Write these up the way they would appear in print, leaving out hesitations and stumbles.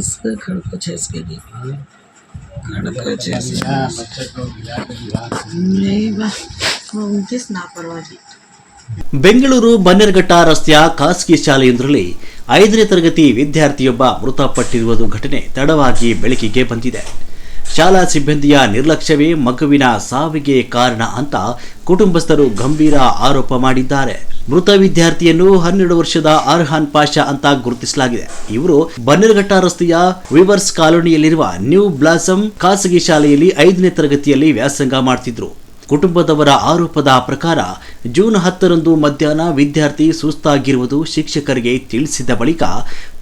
इसका खड़को చేసుకెళ్ళి खड़को చేసి नहीं बा उनतीस ना परवाजी ಬೆಂಗಳೂರು ಬನ್ನೇರುಘಟ್ಟ ರಸ್ತೆಯ ಖಾಸಗಿ ಶಾಲೆಯೊಂದರಲ್ಲಿ 5ನೇ ತರಗತಿ ವಿದ್ಯಾರ್ಥಿಯೊಬ್ಬ ಮೃತಪಟ್ಟಿರುವುದು ಘಟನೆ ತಡವಾಗಿ ಬೆಳಕಿಗೆ ಬಂದಿದೆ. ಶಾಲಾ ಸಿಬ್ಬಂದಿಯ ನಿರ್ಲಕ್ಷ್ಯವೇ ಮಗುವಿನ ಸಾವಿಗೆ ಕಾರಣ ಅಂತ ಕುಟುಂಬಸ್ಥರು ಗಂಭೀರ ಆರೋಪ ಮಾಡಿದ್ದಾರೆ. ಮೃತ ವಿದ್ಯಾರ್ಥಿಯನ್ನು 12 ವರ್ಷದ ಅರ್ಹಾನ್ ಪಾಷಾ ಅಂತ ಗುರುತಿಸಲಾಗಿದೆ. ಇವರು ಬನ್ನೇರುಘಟ್ಟ ರಸ್ತೆಯ ವಿವರ್ಸ್ ಕಾಲೋನಿಯಲ್ಲಿರುವ ನ್ಯೂ ಬ್ಲಾಸಮ್ ಖಾಸಗಿ ಶಾಲೆಯಲ್ಲಿ 5ನೇ ತರಗತಿಯಲ್ಲಿ ವ್ಯಾಸಂಗ ಮಾಡ್ತಿದ್ರು. ಕುಟುಂಬದವರ ಆರೋಪದ ಪ್ರಕಾರ ಜೂನ್ 10ರಂದು ಮಧ್ಯಾಹ್ನ ವಿದ್ಯಾರ್ಥಿ ಸುಸ್ತಾಗಿರುವುದು ಶಿಕ್ಷಕರಿಗೆ ತಿಳಿಸಿದ ಬಳಿಕ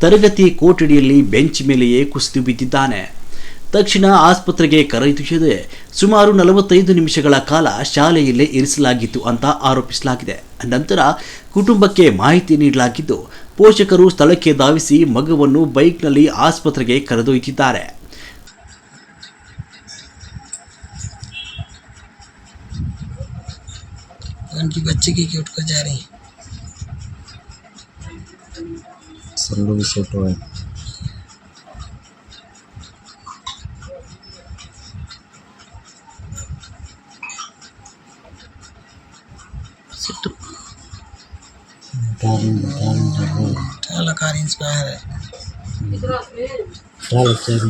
ತರಗತಿ ಕೊಠಡಿಯಲ್ಲಿ ಬೆಂಚ್ ಮೇಲೆಯೇ ಕುಸಿದು ಬಿದ್ದಿದ್ದಾನೆ. ತಕ್ಷಣ ಆಸ್ಪತ್ರೆಗೆ ಕರೆದೊಯ್ಯದೆ ಸುಮಾರು 45 ನಿಮಿಷಗಳ ಕಾಲ ಶಾಲೆಯಲ್ಲೇ ಇರಿಸಲಾಗಿತ್ತು ಅಂತ ಆರೋಪಿಸಲಾಗಿದೆ. ನಂತರ ಕುಟುಂಬಕ್ಕೆ ಮಾಹಿತಿ ನೀಡಲಾಗಿದ್ದು ಪೋಷಕರು ಸ್ಥಳಕ್ಕೆ ಧಾವಿಸಿ ಮಗುವನ್ನು ಬೈಕ್ನಲ್ಲಿ ಆಸ್ಪತ್ರೆಗೆ ಕರೆದೊಯ್ದಿದ್ದಾರೆ. उनकी बच्चे की क्यूट को जा रही सब लोग फोटो है చాలా కార్ ఇన్స్పైర్ है చాలా सब